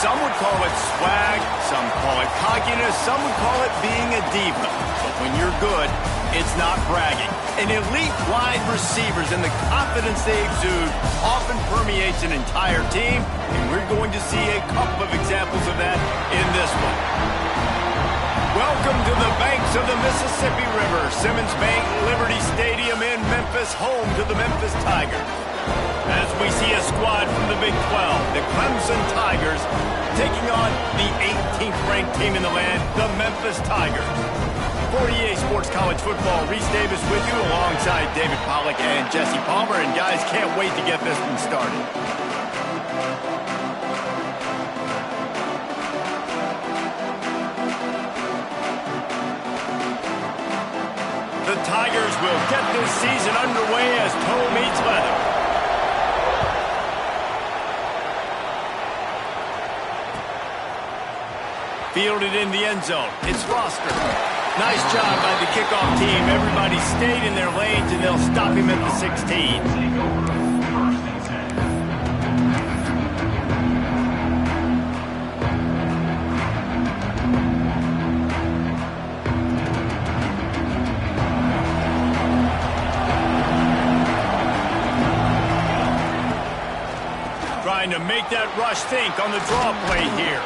Some would call it swag, some call it cockiness, some would call it being a diva. But when you're good, it's not bragging. An elite wide receivers and the confidence they exude often permeates an entire team, and we're going to see a couple of examples of that in this one. Welcome to the banks of the Mississippi River, Simmons Bank Liberty Stadium in Memphis, home to the Memphis Tigers. As we see a squad from the Big 12, the Clemson Tigers, taking on the 18th ranked team in the land, the Memphis Tigers. 48 Sports College Football, Reese Davis with you alongside David Pollack and Jesse Palmer. And guys, can't wait to get this one started. The Tigers will get this season underway as toe meets leather. Fielded in the end zone. It's Foster. Nice job by the kickoff team. Everybody stayed in their lanes, and they'll stop him at the 16. Trying to make that rush think on the draw play here.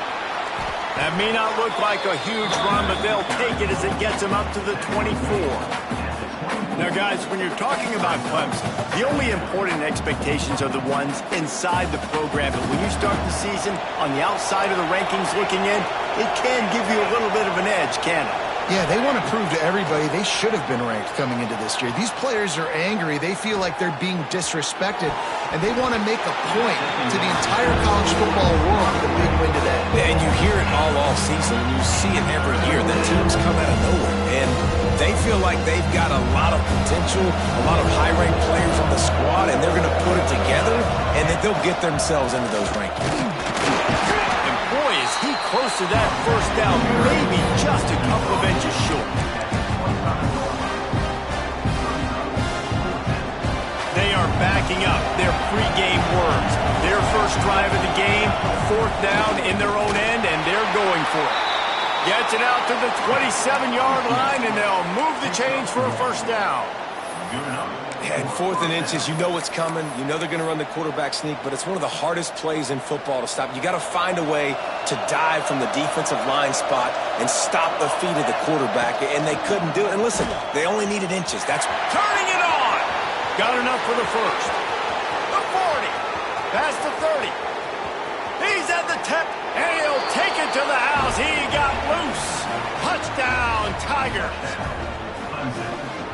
That may not look like a huge run, but they'll take it as it gets them up to the 24. Now, guys, when you're talking about Clemson, the only important expectations are the ones inside the program. But when you start the season on the outside of the rankings looking in, it can give you a little bit of an edge, can it? Yeah, they want to prove to everybody they should have been ranked coming into this year. These players are angry. They feel like they're being disrespected, and they want to make a point to the entire college football world with a big win today. And you hear it all season, and you see it every year. The teams come out of nowhere, and they feel like they've got a lot of potential, a lot of high-ranked players on the squad, and they're going to put it together, and that they'll get themselves into those rankings. Boy, is he close to that first down, maybe just a couple of inches short. They are backing up their pregame words. Their first drive of the game, fourth down in their own end, and they're going for it. Gets it out to the 27-yard line, and they'll move the chains for a first down. And 4th and inches, you know what's coming. You know they're going to run the quarterback sneak, but it's one of the hardest plays in football to stop. You got to find a way to dive from the defensive line spot and stop the feet of the quarterback, and they couldn't do it. And listen, they only needed inches. That's turning it on. Got enough for the first. The 40. Past the 30. He's at the 10, and he'll take it to the house. He got loose. Touchdown, Tigers.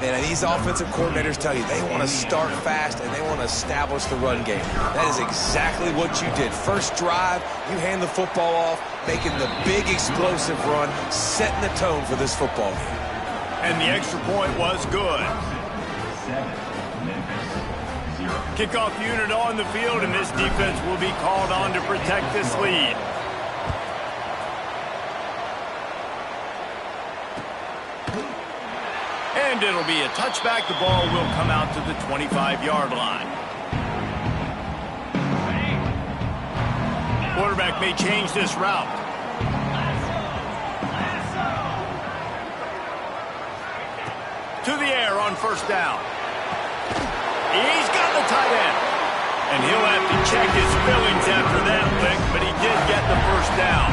And these offensive coordinators tell you they want to start fast and they want to establish the run game. That is exactly what you did. First drive, you hand the football off, making the big explosive run, setting the tone for this football game. And the extra point was good. Kickoff unit on the field, and this defense will be called on to protect this lead. And it'll be a touchback. The ball will come out to the 25-yard line. Quarterback may change this route. To the air on first down. He's got the tight end. And he'll have to check his feelings after that lick, but he did get the first down.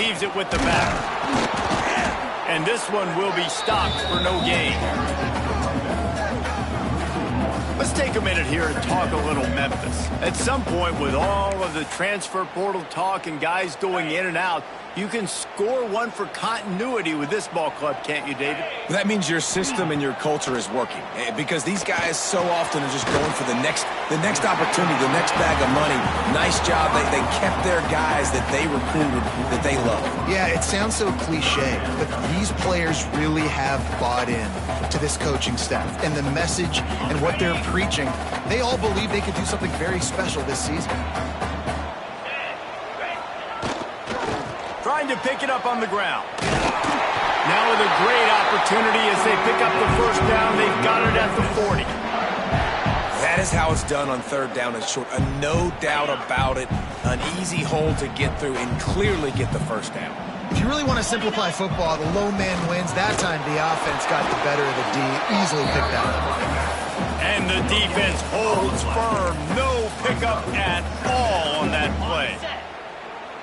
Receives it with the back. And this one will be stopped for no gain. Let's take a minute here and talk a little Memphis. At some point, with all of the transfer portal talk and guys going in and out, you can score one for continuity with this ball club, can't you, David? That means your system and your culture is working, because these guys so often are just going for the next opportunity, the next bag of money. Nice job. They kept their guys that they recruited, that they love. Yeah, it sounds so cliche, but these players really have bought in to this coaching staff and the message and what they're preaching. They all believe they could do something very special this season. Trying to pick it up on the ground. Now with a great opportunity as they pick up the first down. They've got it at the 40. That is how it's done on third down and short. No doubt about it. An easy hole to get through and clearly get the first down. If you really want to simplify football, the low man wins. That time the offense got the better of the D. Easily picked that up. And the defense holds firm. No pickup at all on that play.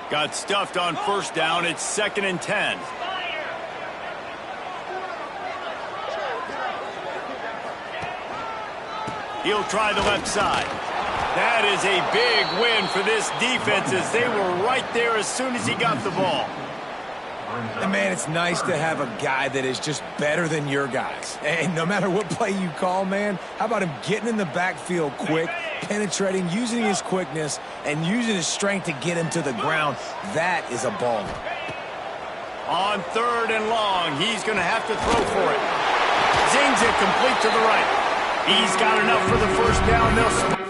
Got stuffed on first down. It's 2nd and 10. He'll try the left side. That is a big win for this defense as they were right there as soon as he got the ball. And, man, it's nice to have a guy that is just better than your guys. And no matter what play you call, man, how about him getting in the backfield quick, penetrating, using his quickness, and using his strength to get him to the ground? That is a baller. On 3rd and long, he's going to have to throw for it. Zings it complete to the right. He's got enough for the first down. They'll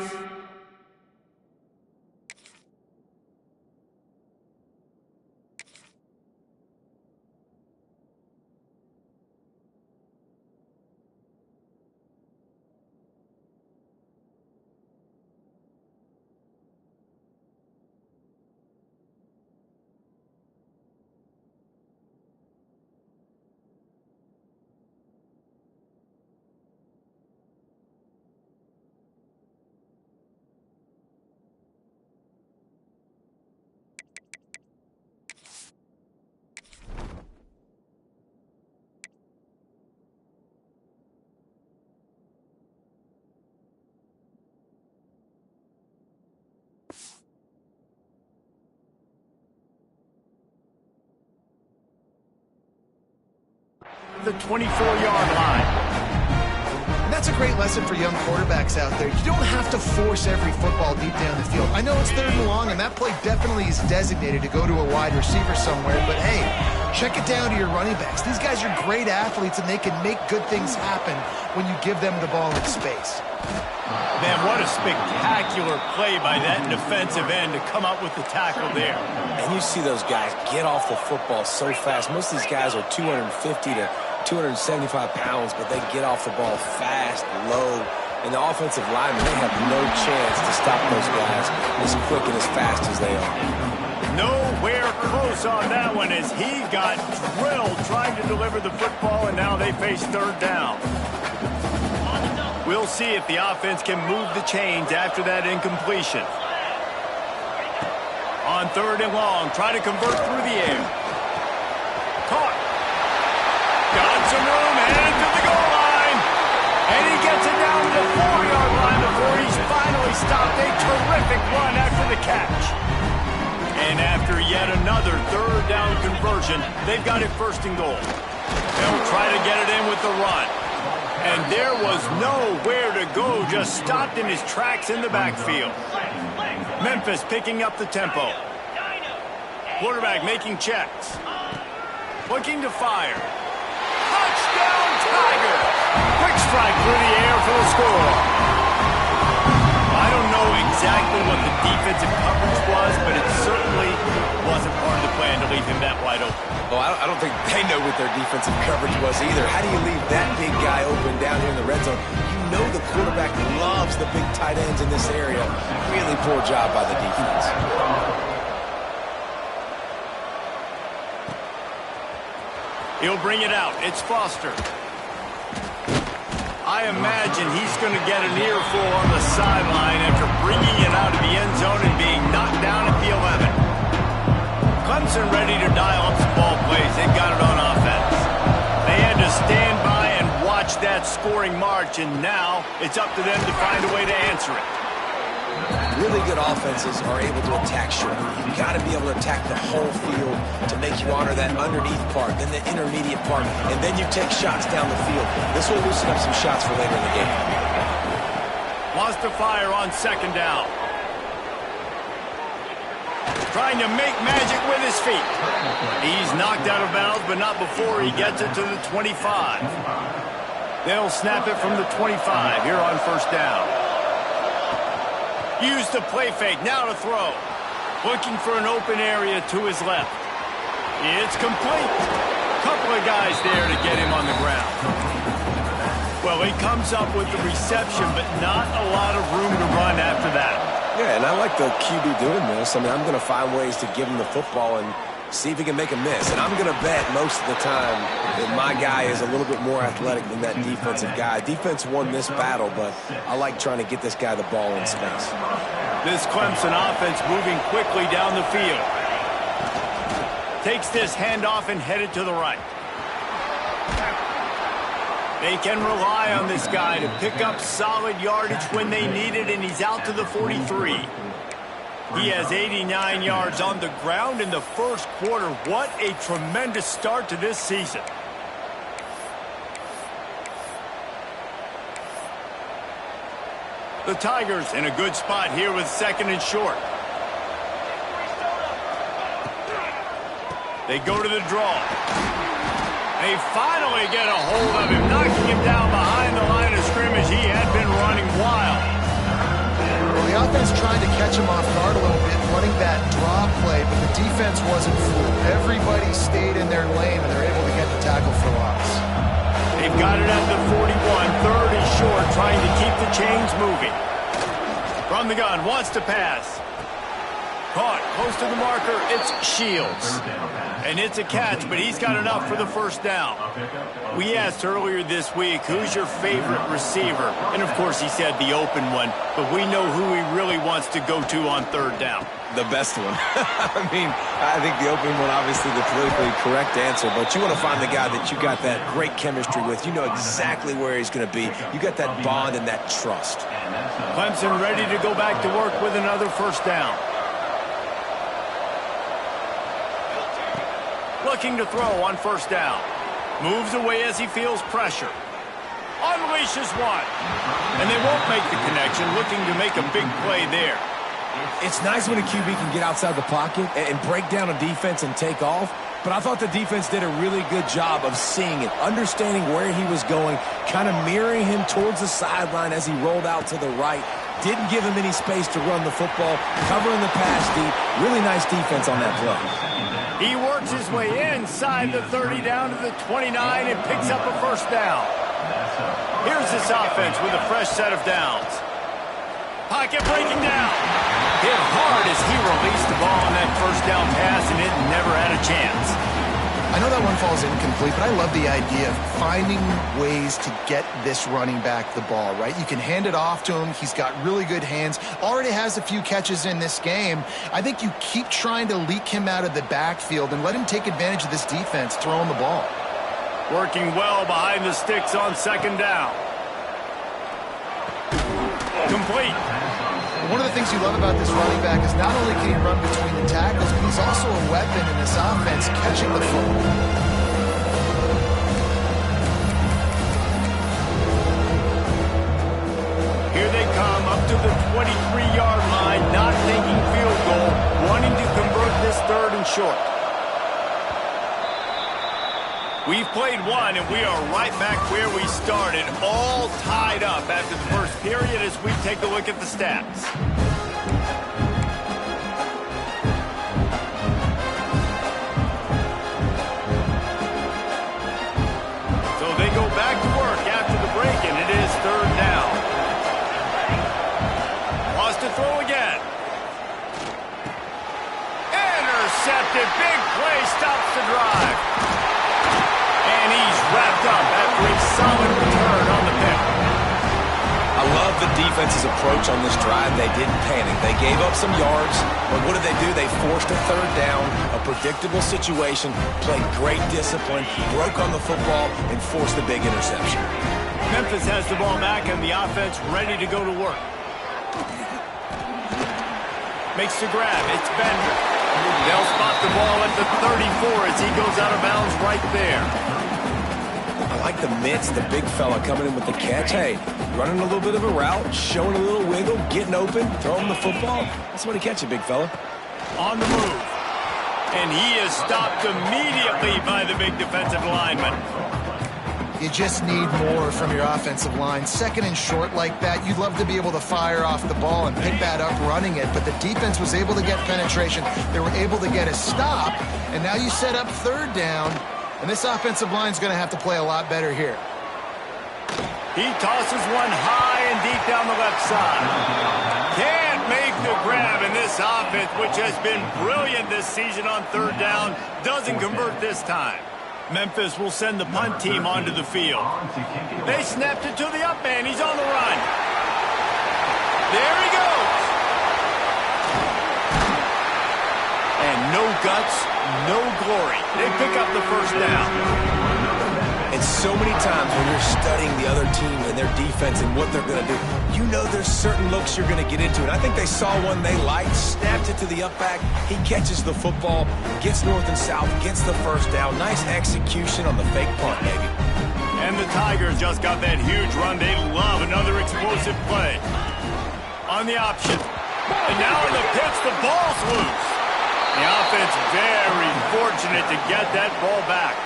the 24-yard line. And that's a great lesson for young quarterbacks out there. You don't have to force every football deep down the field. I know it's 3rd and long, and that play definitely is designated to go to a wide receiver somewhere, but hey, check it down to your running backs. These guys are great athletes, and they can make good things happen when you give them the ball in space. Man, what a spectacular play by that defensive end to come up with the tackle there. And you see those guys get off the football so fast. Most of these guys are 250 to 275 pounds, but they get off the ball fast, low. And the offensive linemen, they have no chance to stop those guys as quick and as fast as they are. Nowhere close on that one as he got drilled trying to deliver the football, and now they face 3rd down. We'll see if the offense can move the chains after that incompletion. On 3rd and long, try to convert through the air. Caught. Got some room, and to the goal line. And he gets it down to the 4-yard line before he's finally stopped. A terrific run after the catch. And after yet another 3rd down conversion, they've got it 1st and goal. They'll try to get it in with the run. And there was nowhere to go, just stopped in his tracks in the backfield. Memphis picking up the tempo. Quarterback making checks. Looking to fire. Touchdown, Tiger! Quick strike through the air for the score. I don't know exactly what the defensive coverage was, but it certainly wasn't part of the plan to leave him that wide open. Well, I don't think they know what their defensive coverage was either. How do you leave that big guy open down here in the red zone? You know the quarterback loves the big tight ends in this area. Really poor job by the defense. He'll bring it out. It's Foster. I imagine he's going to get an earful on the sideline after bringing it out of the end zone and being knocked down at the 11. Clemson ready to dial up some ball plays. They've got it on offense. They had to stand by and watch that scoring march, and now it's up to them to find a way to answer it. Really good offenses are able to attack short. You've got to be able to attack the whole field to make you honor that underneath part, then the intermediate part, and then you take shots down the field. This will loosen up some shots for later in the game. Wants to fire on second down. Trying to make magic with his feet. He's knocked out of bounds, but not before he gets it to the 25. They'll snap it from the 25 here on first down. Use the play fake, now to throw. Looking for an open area to his left. It's complete. Couple of guys there to get him on the ground. Well, he comes up with the reception, but not a lot of room to run after that. Yeah, and I like the QB doing this. I mean, I'm going to find ways to give him the football and see if he can make a miss. And I'm going to bet most of the time that my guy is a little bit more athletic than that defensive guy. Defense won this battle, but I like trying to get this guy the ball in space. This Clemson offense moving quickly down the field. Takes this handoff and headed to the right. They can rely on this guy to pick up solid yardage when they need it, and he's out to the 43. He has 89 yards on the ground in the first quarter. What a tremendous start to this season. The Tigers in a good spot here with second and short. They go to the draw. They finally get a hold of him, knocking him down behind the line of scrimmage. He had been running wild. Well, the offense trying to catch him off guard a little bit, running that draw play, but the defense wasn't fooled. Everybody stayed in their lane, and they're able to get the tackle for loss. They've got it at the 41, third and short, trying to keep the chains moving. From the gun, wants to pass. Caught, close to the marker, it's Shields. And it's a catch, but he's got enough for the first down. We asked earlier this week, who's your favorite receiver? And, of course, he said the open one, but we know who he really wants to go to on third down. The best one. I mean, I think the open one, obviously the politically correct answer, but you want to find the guy that you got that great chemistry with. You know exactly where he's going to be. You got that bond and that trust. Clemson ready to go back to work with another first down. Looking to throw on first down. Moves away as he feels pressure. Unleashes one. And they won't make the connection, looking to make a big play there. It's nice when a QB can get outside the pocket and break down a defense and take off, but I thought the defense did a really good job of seeing it, understanding where he was going, kind of mirroring him towards the sideline as he rolled out to the right. Didn't give him any space to run the football, covering the pass deep. Really nice defense on that play. He works his way inside the 30 down to the 29 and picks up a first down. Here's this offense with a fresh set of downs. Pocket breaking down. Hit hard as he released the ball on that first down pass, and it never had a chance. I know that one falls incomplete, but I love the idea of finding ways to get this running back the ball, right? You can hand it off to him. He's got really good hands. Already has a few catches in this game. I think you keep trying to leak him out of the backfield and let him take advantage of this defense throwing the ball. Working well behind the sticks on second down. Complete. One of the things you love about this running back is not only can he run between the tackles, but he's also a weapon in this offense, catching the football. Here they come up to the 23-yard line, not thinking field goal, wanting to convert this third and short. We've played one, and we are right back where we started, all tied up after the first period as we take a look at the stats. So they go back to work after the break, and it is third down. Wants to throw again. Intercepted. Big play stops the drive. And he's wrapped up after a solid return on the pick. I love the defense defense's approach on this drive. They didn't panic. They gave up some yards, but what did they do? They forced a third down, a predictable situation, played great discipline, broke on the football, and forced a big interception. Memphis has the ball back and the offense ready to go to work. Makes the grab. It's Bender. They'll spot the ball at the 34 as he goes out of bounds right there. I like the mitts, the big fella coming in with the catch. Hey, running a little bit of a route, showing a little wiggle, getting open, throwing the football. That's what he catch it, big fella. On the move. And he is stopped immediately by the big defensive lineman. You just need more from your offensive line. Second and short like that, you'd love to be able to fire off the ball and pick that up running it, but the defense was able to get penetration. They were able to get a stop, and now you set up third down, and this offensive line is going to have to play a lot better here. He tosses one high and deep down the left side. Can't make the grab, and this offense, which has been brilliant this season on third down, doesn't convert this time. Memphis will send the punt team onto the field. They snapped it to the up man. He's on the run. There he goes. And no guts, no glory. They pick up the first down. And so many times when you're studying the other team and their defense and what they're going to do, you know there's certain looks you're going to get into. And I think they saw one they liked, snapped it to the up back. He catches the football, gets north and south, gets the first down. Nice execution on the fake punt, baby. And the Tigers just got that huge run. They love another explosive play. On the option. And now in the pitch, the ball's loose. The offense very fortunate to get that ball back.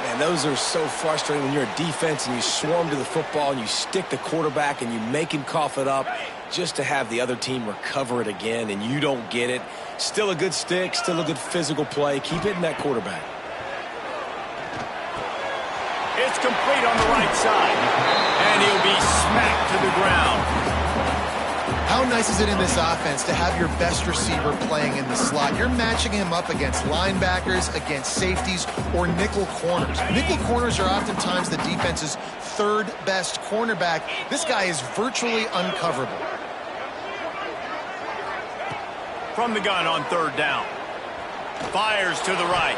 Man, those are so frustrating when you're a defense and you swarm to the football and you stick the quarterback and you make him cough it up just to have the other team recover it again and you don't get it. Still a good stick, still a good physical play. Keep hitting that quarterback. It's complete on the right side, and he'll be smacked to the ground. How nice is it in this offense to have your best receiver playing in the slot? You're matching him up against linebackers, against safeties, or nickel corners. Nickel corners are oftentimes the defense's third best cornerback. This guy is virtually uncoverable. From the gun on third down. Fires to the right.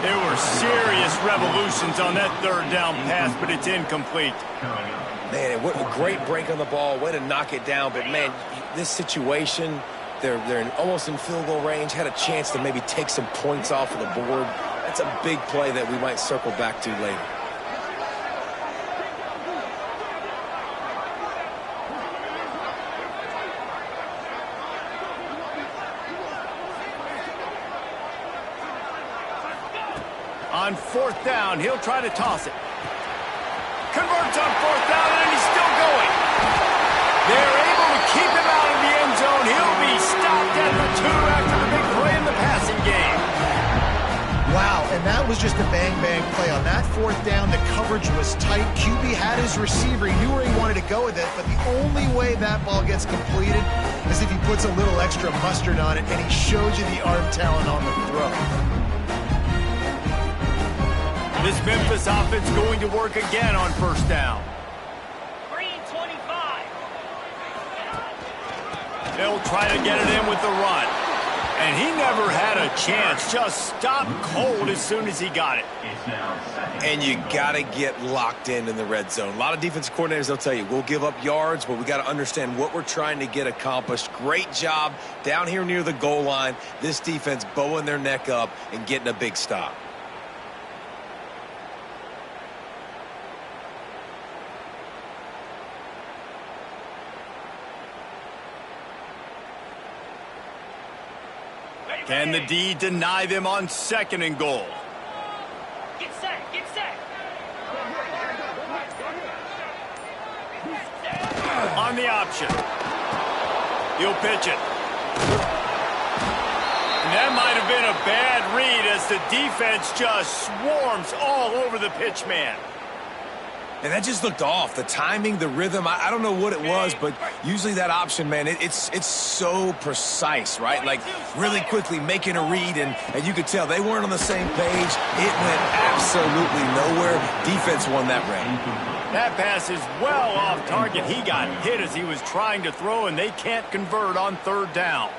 There were serious revolutions on that third down pass, but it's incomplete. Man, what a great break on the ball. Way to knock it down. But, man, this situation, they're almost in field goal range. Had a chance to maybe take some points off of the board. That's a big play that we might circle back to later. On fourth down, he'll try to toss it. Converts on fourth down, and he's still going. They're able to keep him out of the end zone. He'll be stopped at the 2 after the big play in the passing game. Wow, and that was just a bang-bang play. On that fourth down, the coverage was tight. QB had his receiver. He knew where he wanted to go with it, but the only way that ball gets completed is if he puts a little extra mustard on it, and he showed you the arm talent on the throw. This Memphis offense going to work again on first down. Green 25. They'll try to get it in with the run. And he never had a chance. Just stopped cold as soon as he got it. And you got to get locked in the red zone. A lot of defense coordinators, they'll tell you, we'll give up yards, but we got to understand what we're trying to get accomplished. Great job down here near the goal line. This defense bowing their neck up and getting a big stop. Can the D deny them on second and goal? Get set, get set. On the option. He'll pitch it. And that might have been a bad read as the defense just swarms all over the pitch man. And that just looked off. The timing, the rhythm, I don't know what it was, but usually that option, man, it's so precise, right? Like really quickly making a read, and you could tell they weren't on the same page. It went absolutely nowhere. Defense won that round. That pass is well off target. He got hit as he was trying to throw, and they can't convert on third down.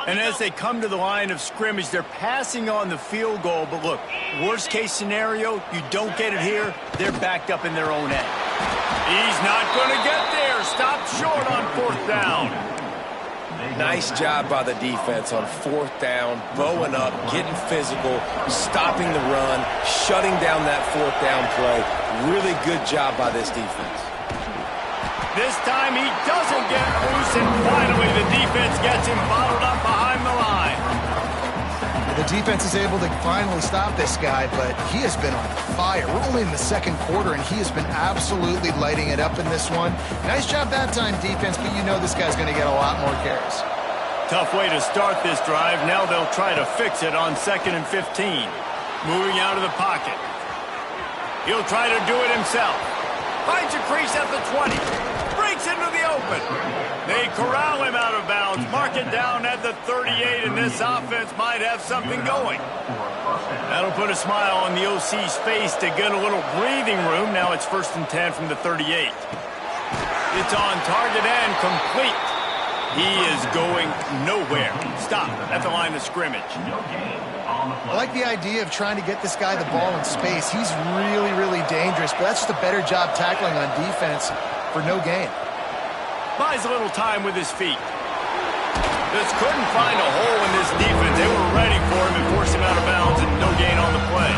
And as they come to the line of scrimmage, they're passing on the field goal. But look, worst case scenario, you don't get it here, they're backed up in their own end. He's not going to get there. Stopped short on fourth down. Nice job by the defense on fourth down, bowing up, getting physical, stopping the run, shutting down that fourth down play. Really good job by this defense. This time he doesn't get loose, and finally the defense gets him bottled up behind the line. The defense is able to finally stop this guy, but he has been on fire. We're only in the second quarter, and he has been absolutely lighting it up in this one. Nice job that time, defense, but you know this guy's going to get a lot more carries. Tough way to start this drive. Now they'll try to fix it on 2nd and 15. Moving out of the pocket. He'll try to do it himself. Finds a crease at the 20. Breaks into the open. They corral him out of bounds. Mark it down at the 38, and this offense might have something going. That'll put a smile on the OC's face to get a little breathing room. Now it's 1st and 10 from the 38. It's on target and complete. He is going nowhere. Stop at the line of scrimmage. I like the idea of trying to get this guy the ball in space. He's really, really dangerous, but that's just a better job tackling on defense for no gain. Buys a little time with his feet. Just couldn't find a hole in this defense. They were ready for him and forced him out of bounds, and no gain on the play.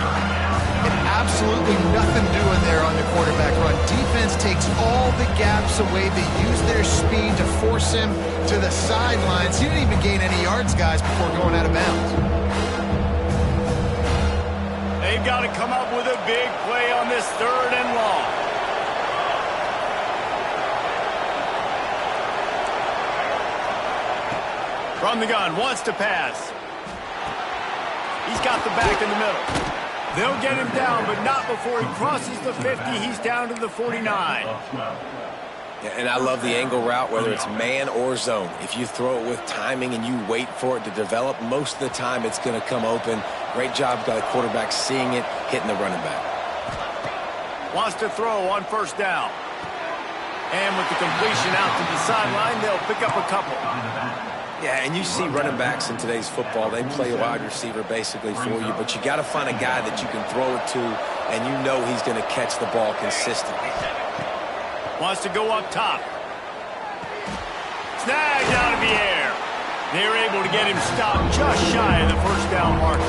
And absolutely nothing doing there on the quarterback run. Defense takes all the gaps away. They use their speed to force him to the sidelines. He didn't even gain any yards, guys, before going out of bounds. They've got to come up with a big play on this 3rd and long. From the gun, wants to pass. He's got the back in the middle. They'll get him down, but not before he crosses the 50. He's down to the 49. Yeah, and I love the angle route, whether it's man or zone. If you throw it with timing and you wait for it to develop, most of the time it's going to come open. Great job by the quarterback seeing it, hitting the running back. Wants to throw on 1st down. And with the completion out to the sideline, they'll pick up a couple. Yeah, and you see running backs in today's football, they play a wide receiver basically for you, but you got to find a guy that you can throw it to, and you know he's going to catch the ball consistently. Wants to go up top. Snagged out of the air. They're able to get him stopped just shy of the 1st down marker.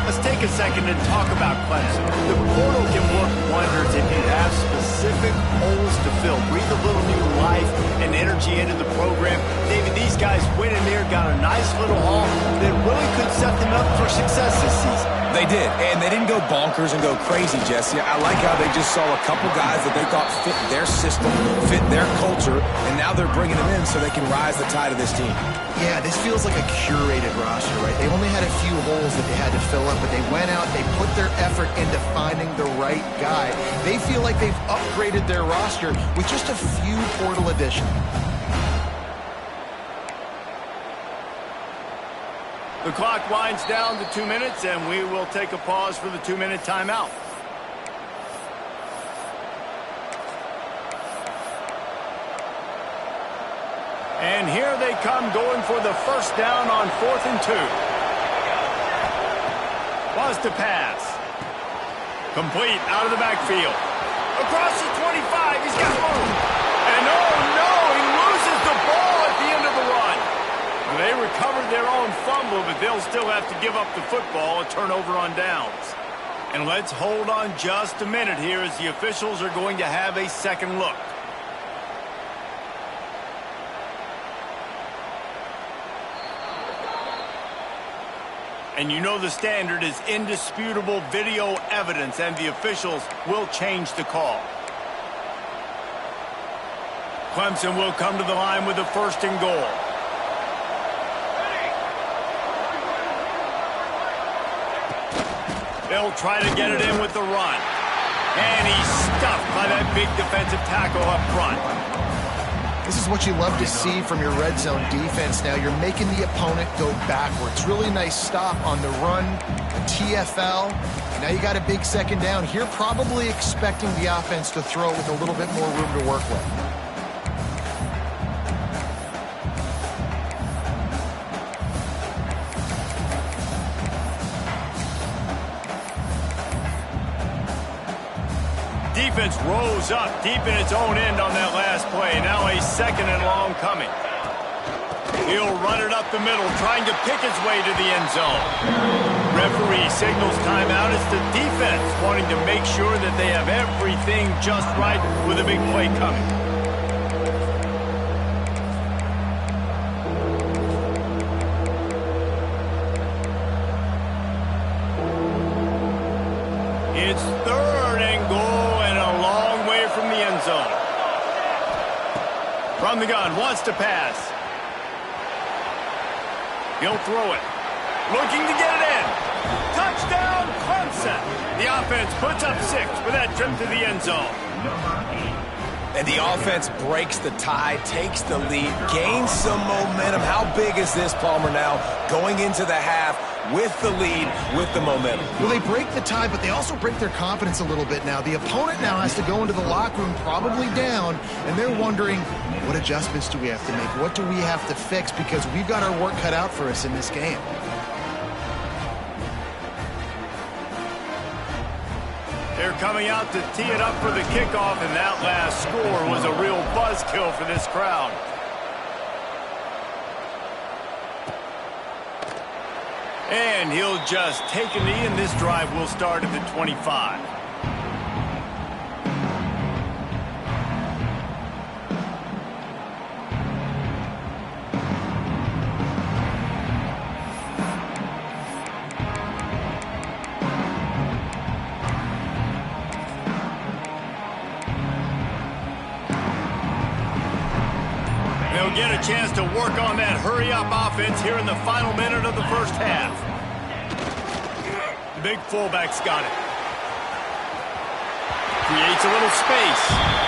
Let's take a second and talk about Clemson. The portal can work wonders if you have specific holes to fill. Breathe a little new life and energy into the program. David, these guys went in there, got a nice little haul that really could set them up for success this season. They did, and they didn't go bonkers and go crazy, Jesse. I like how they just saw a couple guys that they thought fit their system, fit their culture, and now they're bringing them in so they can rise the tide of this team. Yeah, this feels like a curated roster, right? They only had a few holes that they had to fill up, but they went out, they put their effort into finding the right guy. They feel like they've upgraded their roster with just a few portal additions. The clock winds down to 2 minutes, and we will take a pause for the 2-minute timeout. And here they come, going for the 1st down on 4th and 2. Was to pass. Complete out of the backfield. Across the 25, he's got room. And oh no, he loses the ball at the end of the run. They recovered their own fumble, but they'll still have to give up the football, a turnover on downs. And let's hold on just a minute here as the officials are going to have a second look. And you know the standard is indisputable video evidence, and the officials will change the call. Clemson will come to the line with a 1st and goal. They'll try to get it in with the run. And he's stuffed by that big defensive tackle up front. This is what you love to see from your red zone defense now. You're making the opponent go backwards. Really nice stop on the run, the TFL. Now you got a big 2nd down. Here probably expecting the offense to throw with a little bit more room to work with. Defense rose up deep in its own end on that last play. Now a 2nd and long coming. He'll run it up the middle, trying to pick his way to the end zone. Referee signals timeout. It's the defense wanting to make sure that they have everything just right with a big play coming. It's 3rd and goal and a long way from the end zone. From the gun, wants to pass. He'll throw it. Looking to get it in. Touchdown, Clemson. The offense puts up 6 for that trip to the end zone. And the offense breaks the tie, takes the lead, gains some momentum. How big is this, Palmer, now going into the half with the lead, with the momentum? Well, they break the tie, but they also break their confidence a little bit now. The opponent now has to go into the locker room probably down, and they're wondering, what adjustments do we have to make? What do we have to fix? Because we've got our work cut out for us in this game. They're coming out to tee it up for the kickoff, and that last score was a real buzzkill for this crowd. And he'll just take a knee, and this drive will start at the 25. They'll get a chance to work on that hurry-up offense here in the final minute of the 1st half. Big fullback's got it. Creates a little space.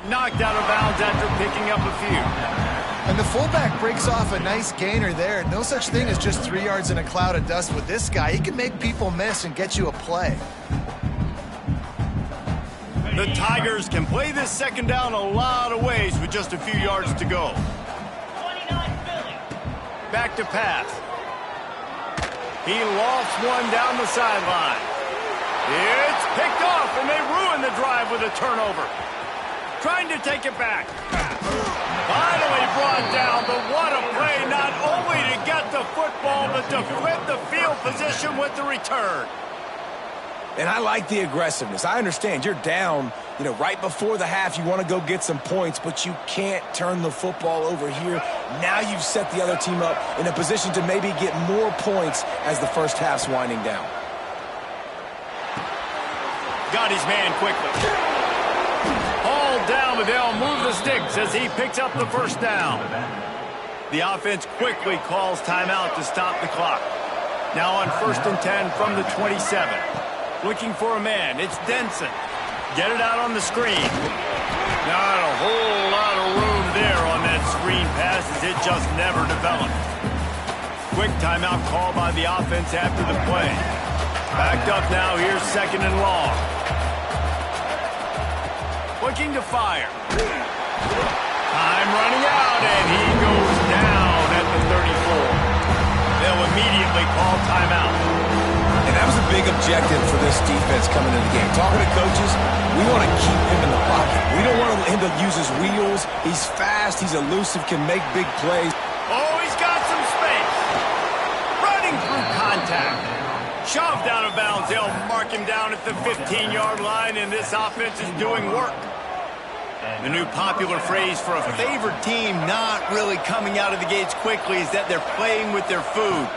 Knocked out of bounds after picking up a few. And the fullback breaks off a nice gainer there. No such thing as just 3 yards in a cloud of dust with this guy. He can make people miss and get you a play. The Tigers can play this 2nd down a lot of ways with just a few yards to go. 29 Philly. Back to pass. He lofts one down the sideline. It's picked off, and they ruin the drive with a turnover. Trying to take it back. Finally brought down, but what a play, not only to get the football, but to flip the field position with the return. And I like the aggressiveness. I understand you're down, right before the half. You want to go get some points, but you can't turn the football over here. Now you've set the other team up in a position to maybe get more points as the 1st half's winding down. Got his man quickly. Hauled down, but they'll move the sticks as he picks up the 1st down. The offense quickly calls timeout to stop the clock. Now on 1st and 10 from the 27. Looking for a man. It's Denson. Get it out on the screen. Not a whole lot of room there on that passes, it just never developed. Quick timeout call by the offense after the play. Backed up now, here's 2nd and long. Looking to fire. Time running out, and he goes down at the 34. They'll immediately call timeout. And that was a big objective for this defense coming into the game. Talking to coaches, we want to keep him in the pocket. We don't want him to use his wheels. He's fast, he's elusive, can make big plays. Oh, he's got some space. Running through contact. Shoved out of bounds. They'll mark him down at the 15-yard line, and this offense is doing work. The new popular phrase for a favored team not really coming out of the gates quickly is that they're playing with their food.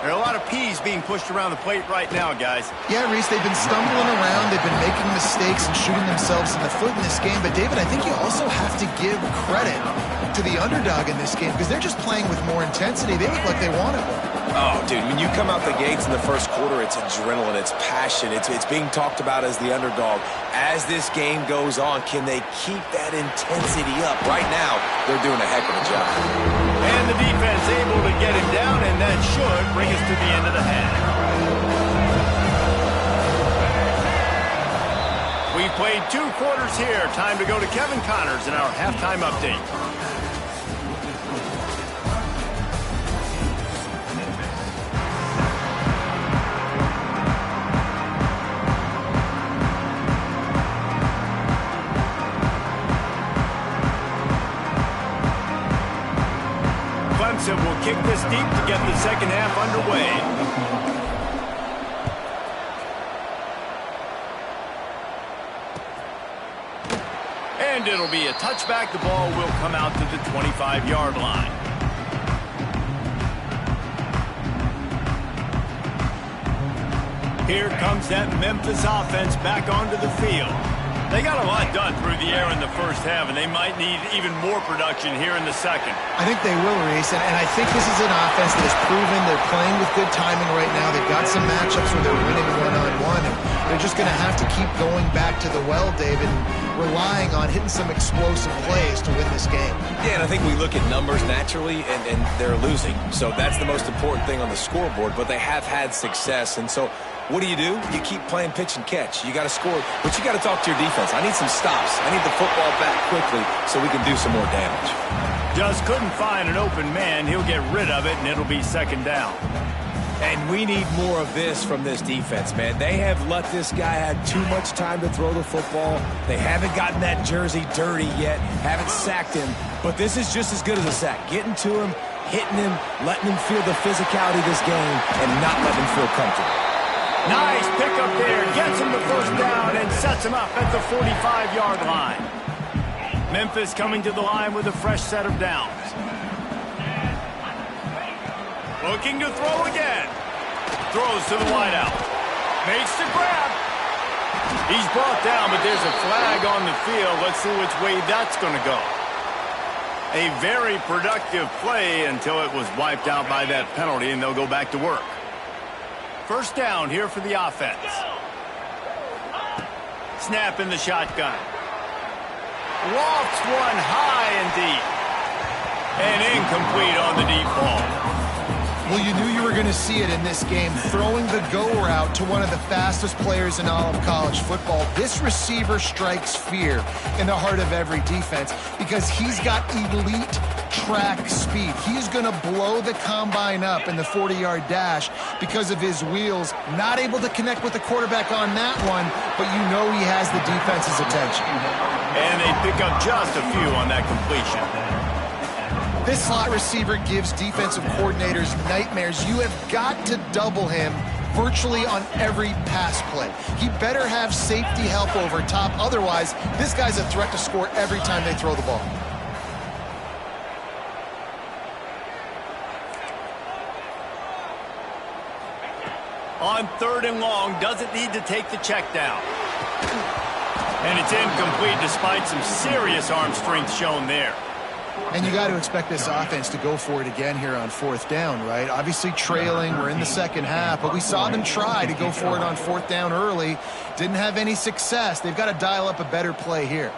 There are a lot of peas being pushed around the plate right now, guys. Yeah, Reese, they've been stumbling around. They've been making mistakes and shooting themselves in the foot in this game. But, David, I think you also have to give credit to the underdog in this game because they're just playing with more intensity. They look like they wanted more. Oh, dude, when you come out the gates in the first quarter, it's adrenaline, it's passion, it's being talked about as the underdog. As this game goes on, can they keep that intensity up? Right now, they're doing a heck of a job. And the defense able to get him down, and that should bring us to the end of the half. We played 2 quarters here. Time to go to Kevin Connors in our halftime update. Clem will kick this deep to get the second half underway. And it'll be a touchback. The ball will come out to the 25-yard line. Here comes that Memphis offense back onto the field. They got a lot done through the air in the first half, and they might need even more production here in the second. I think they will, Reese, and I think this is an offense that has proven they're playing with good timing right now. They've got some matchups where they're winning one-on-one, and they're just going to have to keep going back to the well, David, and relying on hitting some explosive plays to win this game. Yeah, and I think we look at numbers naturally, and they're losing. So that's the most important thing on the scoreboard, but they have had success, and so what do? You keep playing pitch and catch. You got to score, but you got to talk to your defense. I need some stops. I need the football back quickly so we can do some more damage. Just couldn't find an open man. He'll get rid of it, and it'll be second down. And we need more of this from this defense, man. They have let this guy have too much time to throw the football. They haven't gotten that jersey dirty yet, haven't sacked him, but this is just as good as a sack. Getting to him, hitting him, letting him feel the physicality of this game, and not letting him feel comfortable. Nice pickup there. Gets him the first down and sets him up at the 45-yard line. Memphis coming to the line with a fresh set of downs. Looking to throw again. Throws to the wideout. Makes the grab. He's brought down, but there's a flag on the field. Let's see which way that's going to go. A very productive play until it was wiped out by that penalty, and they'll go back to work. First down here for the offense. Snap in the shotgun. Lofts one high and deep. And incomplete on the deep ball. Well, you knew you were going to see it in this game, throwing the go route to one of the fastest players in all of college football. This receiver strikes fear in the heart of every defense because he's got elite track speed. He's going to blow the combine up in the 40-yard dash because of his wheels. Not able to connect with the quarterback on that one, but you know he has the defense's attention. And they pick up just a few on that completion. This slot receiver gives defensive coordinators nightmares. You have got to double him virtually on every pass play. He better have safety help over top. Otherwise, this guy's a threat to score every time they throw the ball. On 3rd and long, doesn't need to take the check down. And it's incomplete despite some serious arm strength shown there. And you got to expect this offense to go for it again here on 4th down, right? Obviously trailing, we're in the second half, but we saw them try to go for it on 4th down early. Didn't have any success. They've got to dial up a better play here.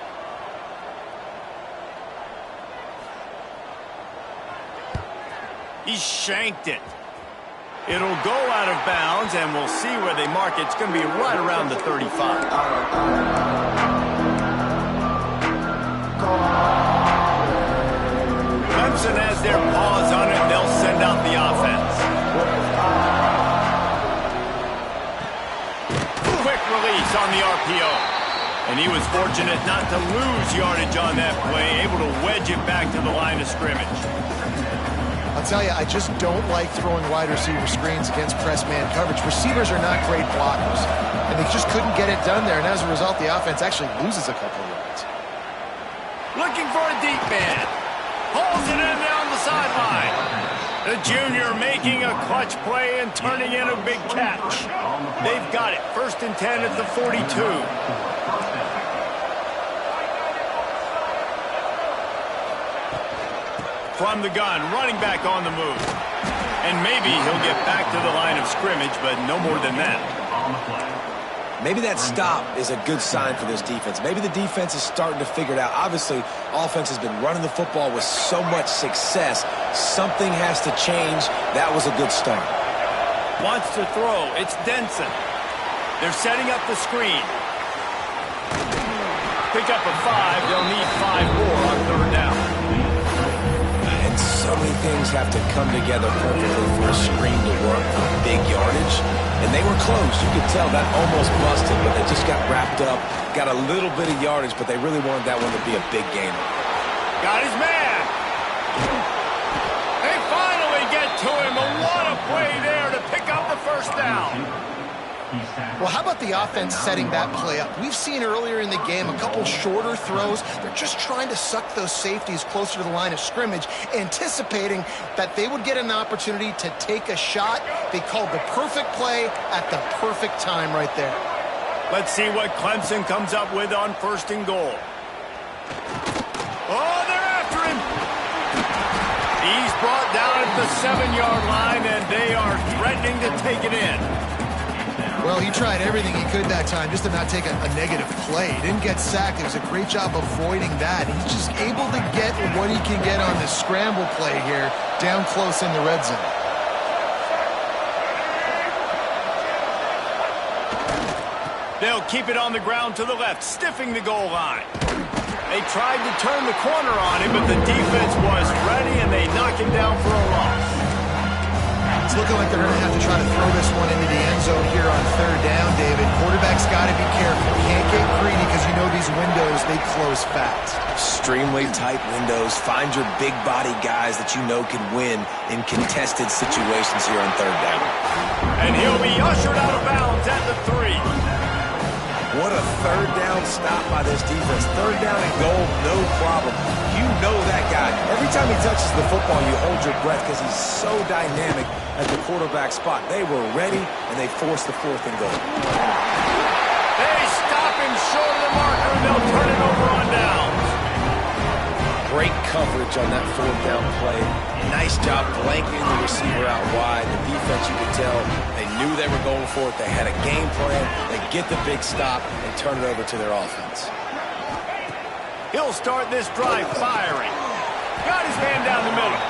He shanked it. It'll go out of bounds, and we'll see where they mark it. It's going to be right around the 35. Clemson has their paws on it. They'll send out the offense. Quick release on the RPO. And he was fortunate not to lose yardage on that play, able to wedge it back to the line of scrimmage. I'll tell you, I just don't like throwing wide receiver screens against press man coverage. Receivers are not great blockers, and they just couldn't get it done there, and as a result, the offense actually loses a couple of yards. Looking for a deep man. Pulls it in down the sideline. The junior making a clutch play and turning in a big catch. They've got it. 1st and 10 at the 42. From the gun, running back on the move. And maybe he'll get back to the line of scrimmage, but no more than that. Maybe that stop is a good sign for this defense. Maybe the defense is starting to figure it out. Obviously, offense has been running the football with so much success. Something has to change. That was a good start. Wants to throw. It's Denson. They're setting up the screen. Pick up a 5. They'll need 5 more on 3rd down. So many things have to come together perfectly for a screen to work for big yardage. And they were close. You could tell that almost busted, but they just got wrapped up, got a little bit of yardage, but they really wanted that one to be a big game. Got his man. They finally get to him. And what a play there to pick up the 1st down. Well, how about the offense setting that play up? We've seen earlier in the game a couple shorter throws. They're just trying to suck those safeties closer to the line of scrimmage, anticipating that they would get an opportunity to take a shot. They called the perfect play at the perfect time right there. Let's see what Clemson comes up with on 1st and goal. Oh, they're after him. He's brought down at the 7-yard line, and they are threatening to take it in. Well, he tried everything he could that time just to not take a negative play. He didn't get sacked. It was a great job avoiding that. He's just able to get what he can get on the scramble play here down close in the red zone. They'll keep it on the ground to the left, stiffing the goal line. They tried to turn the corner on him, but the defense was ready, and they knock him down for a loss. It's looking like they're going to have to try to throw this one into the end zone here on 3rd down, David. Quarterback's got to be careful. Can't get greedy because you know these windows, they close fast. Extremely tight windows. Find your big body guys that you know can win in contested situations here on 3rd down. And he'll be ushered out of bounds at the 3. What a 3rd down stop by this defense. 3rd down and goal, no problem. You know that guy. Every time he touches the football, you hold your breath because he's so dynamic at the quarterback spot. They were ready, and they forced the 4th and goal. They stop him short of the marker, and they'll turn it over on downs. Great coverage on that 4th down play. Nice job blanketing the receiver out wide. The defense, you could tell, they knew they were going for it. They had a game plan. They get the big stop and turn it over to their offense. He'll start this drive firing. Got his man down the middle.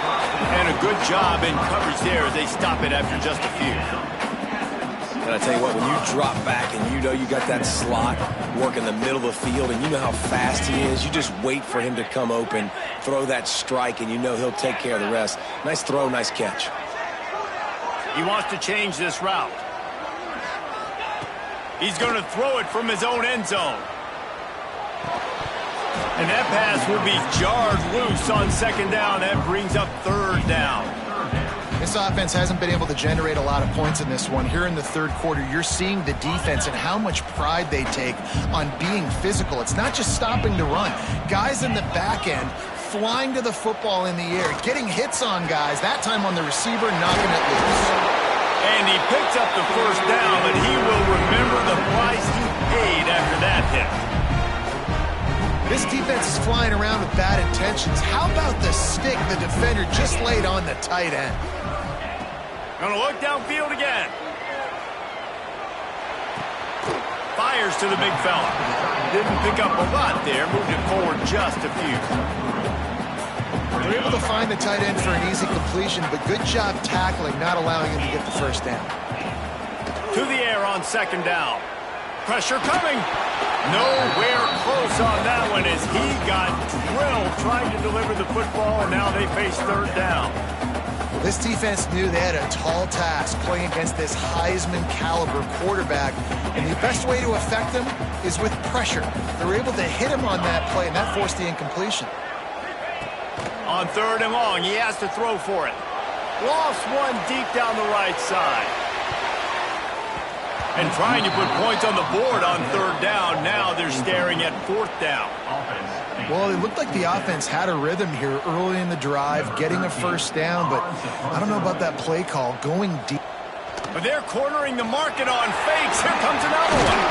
And a good job in coverage there as they stop it after just a few. And I tell you what, when you drop back and you know you got that slot work in the middle of the field and you know how fast he is, you just wait for him to come open, throw that strike, and you know he'll take care of the rest. Nice throw, nice catch. He wants to change this route. He's going to throw it from his own end zone. And that pass will be jarred loose on 2nd down. That brings up 3rd down. This offense hasn't been able to generate a lot of points in this one. Here in the 3rd quarter, you're seeing the defense and how much pride they take on being physical. It's not just stopping the run. Guys in the back end flying to the football in the air, getting hits on guys, that time on the receiver, knocking it loose. And he picks up the 1st down, but he will remember the price he paid after that hit. This defense is flying around with bad intentions. How about the stick the defender just laid on the tight end? Gonna look downfield again. Fires to the big fella. Didn't pick up a lot there. Moved it forward just a few. They're able to find the tight end for an easy completion, but good job tackling, not allowing him to get the first down. To the air on second down. Pressure coming. Nowhere close on that one as he got drilled trying to deliver the football, and now they face third down. Well, this defense knew they had a tall task playing against this Heisman-caliber quarterback, and the best way to affect him is with pressure. They were able to hit him on that play, and that forced the incompletion. On third and long, he has to throw for it. Lost one deep down the right side. And trying to put points on the board on third down. Now they're staring at fourth down. Well, it looked like the offense had a rhythm here early in the drive, getting a first down, but I don't know about that play call, going deep. But they're cornering the market on fakes. Here comes another one.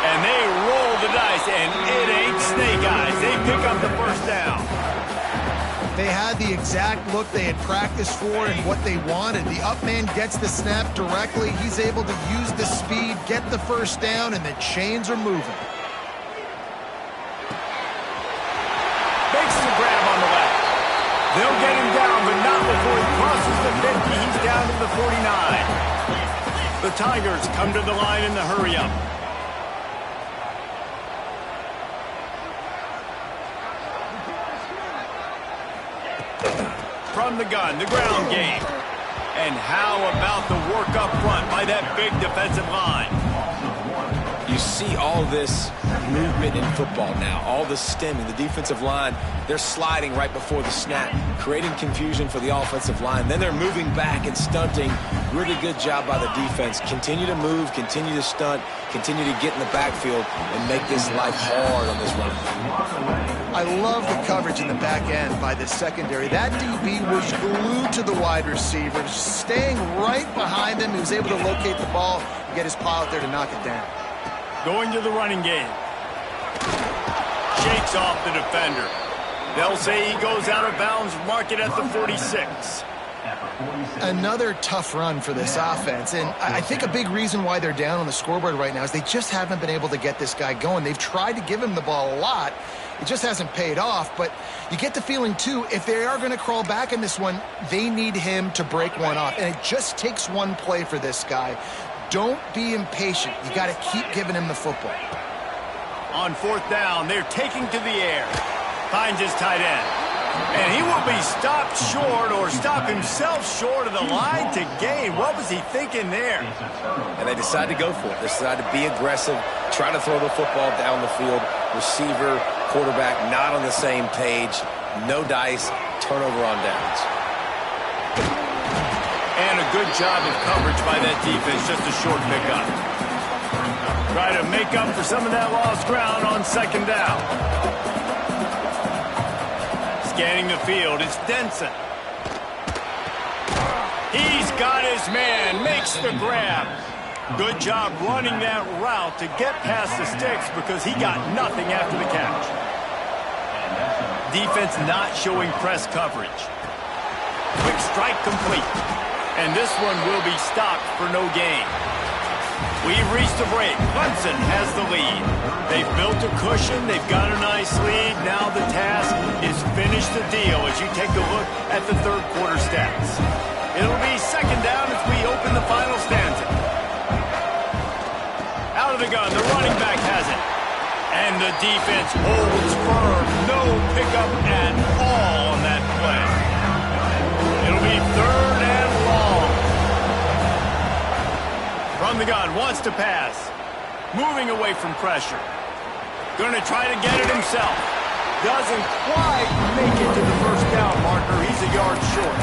And they roll the dice, and it ain't snake eyes. They pick up the first down. They had the exact look they had practiced for and what they wanted. The up man gets the snap directly. He's able to use the speed, get the first down, and the chains are moving. Makes the grab on the left. They'll get him down, but not before he crosses the 50. He's down to the 49. The Tigers come to the line in the hurry-up. From the gun, the ground game. And how about the work up front by that big defensive line? You see all this movement in football now, all the stemming, the defensive line, they're sliding right before the snap, creating confusion for the offensive line. Then they're moving back and stunting. Really good job by the defense. Continue to move, continue to stunt, continue to get in the backfield and make this life hard on this run. I love the coverage in the back end by the secondary. That DB was glued to the wide receivers, staying right behind him. He was able to locate the ball and get his paw out there to knock it down. Going to the running game. Shakes off the defender. They'll say he goes out of bounds, mark it at the 46. Another tough run for this offense, and I think a big reason why they're down on the scoreboard right now is they just haven't been able to get this guy going. They've tried to give him the ball a lot. It just hasn't paid off, but you get the feeling, too, if they are going to crawl back in this one, they need him to break one off, and it just takes one play for this guy. Don't be impatient. You got to keep giving him the football. On fourth down, they're taking to the air. Finds his tight end. And he will be stopped short or stop himself short of the line to gain. What was he thinking there? And they decide to go for it. They decide to be aggressive, try to throw the football down the field. Receiver, quarterback not on the same page. No dice, turnover on downs. And a good job of coverage by that defense, just a short pickup. Try to make up for some of that lost ground on second down. Scanning the field, it's Denson. He's got his man, makes the grab. Good job running that route to get past the sticks because he got nothing after the catch. Defense not showing press coverage. Quick strike complete. And this one will be stopped for no gain. We've reached the break. Clemson has the lead. They've built a cushion. They've got a nice lead. Now the task is finish the deal as you take a look at the third quarter stats. It'll be second down as we open the final stanza. Out of the gun, the running back has it. And the defense holds firm. No pickup at all on that play. It'll be third and long. From the gun, wants to pass. Moving away from pressure. Going to try to get it himself. Doesn't quite make it to the first down marker. He's a yard short.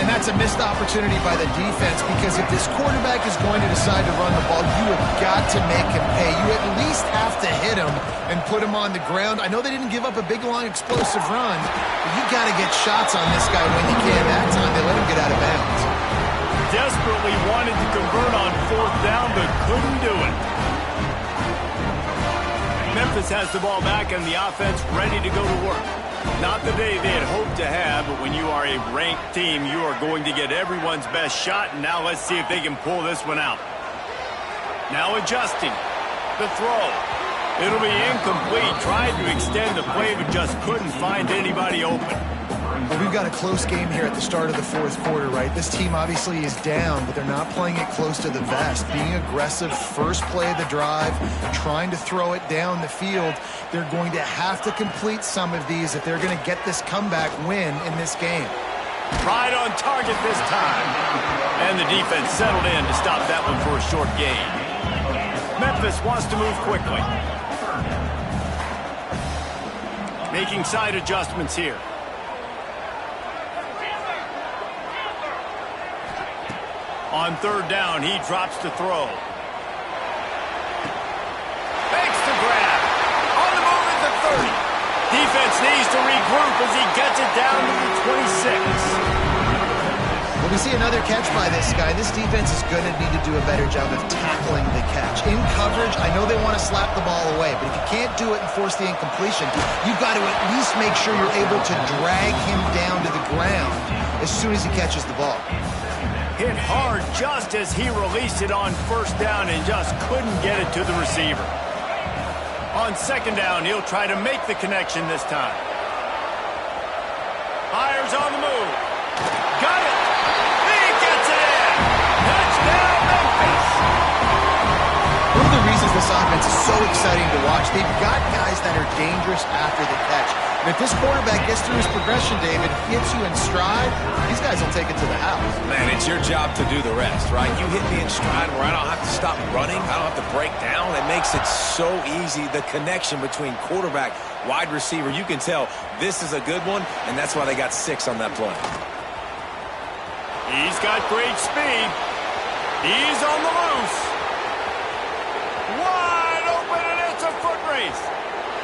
And that's a missed opportunity by the defense because if this quarterback is going to decide to run the ball, you have got to make him pay. You at least have to hit him and put him on the ground. I know they didn't give up a big, long, explosive run, but you got to get shots on this guy when you can. That time they let him get out of bounds. Desperately wanted to convert on fourth down, but couldn't do it. Memphis has the ball back and the offense ready to go to work. Not the day they had hoped to have, but when you are a ranked team, you are going to get everyone's best shot, and now let's see if they can pull this one out. Now adjusting. The throw. It'll be incomplete. Tried to extend the play, but just couldn't find anybody open. Well, we've got a close game here at the start of the fourth quarter, right? This team obviously is down, but they're not playing it close to the vest. Being aggressive, first play of the drive, trying to throw it down the field. They're going to have to complete some of these if they're going to get this comeback win in this game. Right on target this time. And the defense settled in to stop that one for a short gain. Memphis wants to move quickly. Making side adjustments here. On third down, he drops to throw. Makes the grab. On the move at the 30. Defense needs to regroup as he gets it down to the 26. Well, we see another catch by this guy. This defense is going to need to do a better job of tackling the catch. In coverage, I know they want to slap the ball away, but if you can't do it and force the incompletion, you've got to at least make sure you're able to drag him down to the ground as soon as he catches the ball. Hit hard just as he released it on first down and just couldn't get it to the receiver. On second down, he'll try to make the connection this time. Fires on the move. Got it. He gets it in. Touchdown, Memphis. One of the reasons this offense is so exciting to watch, they've got guys that are dangerous after the catch. And if this quarterback gets through his progression, David, gets you in stride, these guys will take it to the house. Man, it's your job to do the rest, right? You hit me in stride where I don't have to stop running. I don't have to break down. It makes it so easy. The connection between quarterback, wide receiver, you can tell this is a good one, and that's why they got 6 on that play. He's got great speed. He's on the loose. Wide open, and it's a foot race.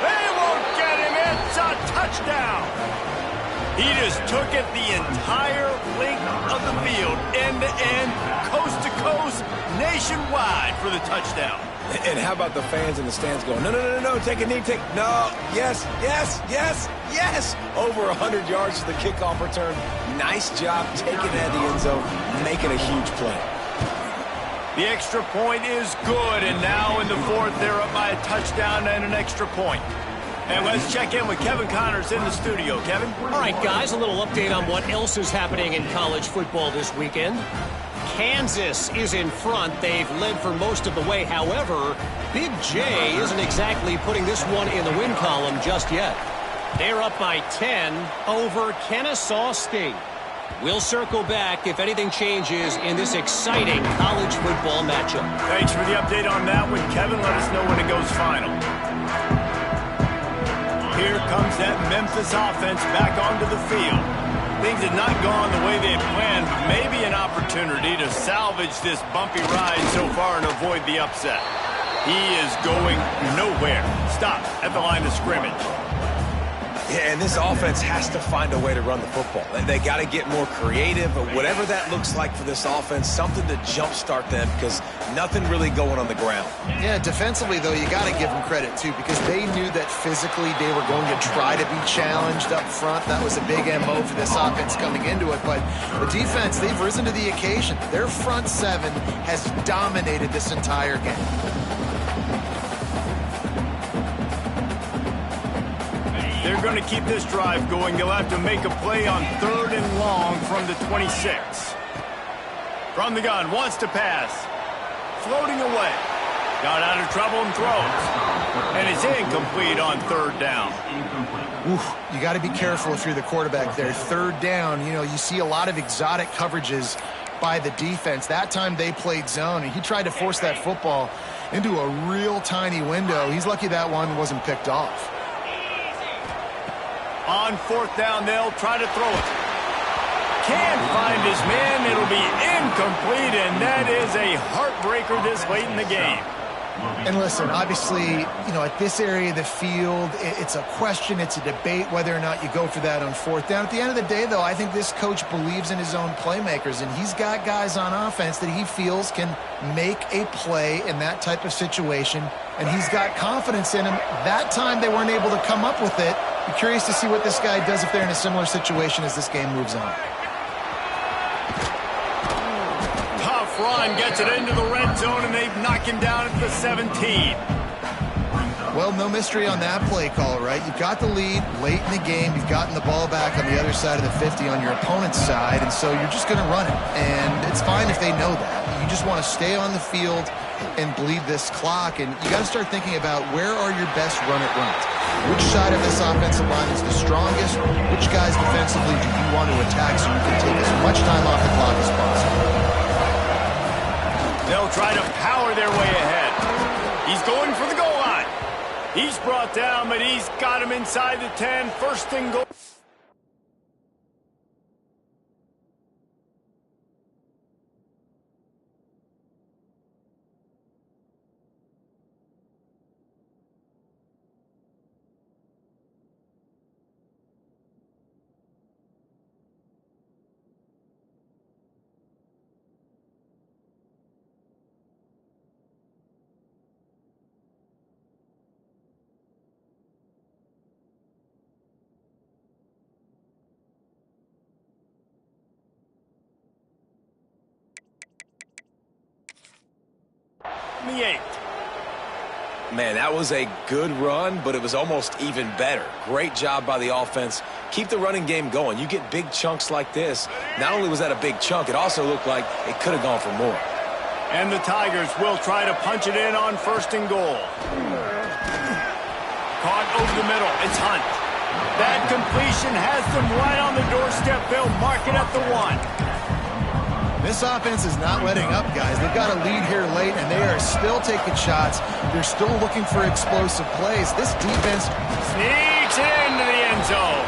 They won't get him. It's a touchdown. He just took it the entire length of the field, end to end, coast to coast, nationwide for the touchdown. And how about the fans in the stands going, no, no, no, no, no, take a knee, no, yes, yes, yes, yes. Over 100 yards to the kickoff return. Nice job taking it out of the end zone, making a huge play. The extra point is good, and now in the fourth, they're up by a touchdown and an extra point. And let's check in with Kevin Connors in the studio. Kevin? All right, guys, a little update on what else is happening in college football this weekend. Kansas is in front. They've led for most of the way. However, Big J isn't exactly putting this one in the win column just yet. They're up by 10 over Kennesaw State. We'll circle back if anything changes in this exciting college football matchup. Thanks for the update on that one, Kevin. Let us know when it goes final. Here comes that Memphis offense back onto the field. Things had not gone the way they had planned, but maybe an opportunity to salvage this bumpy ride so far and avoid the upset. He is going nowhere. Stop at the line of scrimmage. Yeah, and this offense has to find a way to run the football. They got to get more creative, or whatever that looks like for this offense, something to jumpstart them, because nothing really going on the ground. Yeah, defensively, though, you got to give them credit, too, because they knew that physically they were going to try to be challenged up front. That was a big MO for this offense coming into it. But the defense, they've risen to the occasion. Their front seven has dominated this entire game. They're going to keep this drive going. They'll have to make a play on 3rd and long from the 26. From the gun, wants to pass. Floating away. Got out of trouble and throws. And it's incomplete on 3rd down. Oof, you got to be careful if you're the quarterback there. 3rd down, you know, you see a lot of exotic coverages by the defense. That time they played zone, and he tried to force that football into a real tiny window. He's lucky that one wasn't picked off. On 4th down, they'll try to throw it. Can't find his man. It'll be incomplete, and that is a heartbreaker this late in the game. And listen, obviously, you know, at this area of the field, it's a question, it's a debate whether or not you go for that on 4th down. At the end of the day, though, I think this coach believes in his own playmakers, and he's got guys on offense that he feels can make a play in that type of situation, and he's got confidence in him. That time they weren't able to come up with it. Be curious to see what this guy does if they're in a similar situation as this game moves on. Run gets it into the red zone, and they've knocked him down at the 17. Well, no mystery on that play call, right? You've got the lead late in the game. You've gotten the ball back on the other side of the 50 on your opponent's side, and so you're just going to run it. And it's fine if they know that. You just want to stay on the field and bleed this clock, and you got to start thinking about where are your best run-it-runs. Which side of this offensive line is the strongest? Which guys defensively do you want to attack so you can take as much time off the clock as possible? They'll try to power their way ahead. He's going for the goal line. He's brought down, but he's got him inside the 10. First and goal. The 8th. Man, that was a good run, but it was almost even better. Great job by the offense. Keep the running game going. You get big chunks like this. Not only was that a big chunk, it also looked like it could have gone for more. And the Tigers will try to punch it in on first and goal. Caught over the middle. It's Hunt. That completion has them right on the doorstep. They'll mark it at the 1. This offense is not letting up, guys. They've got a lead here late, and they are still taking shots. They're still looking for explosive plays. This defense sneaks into the end zone.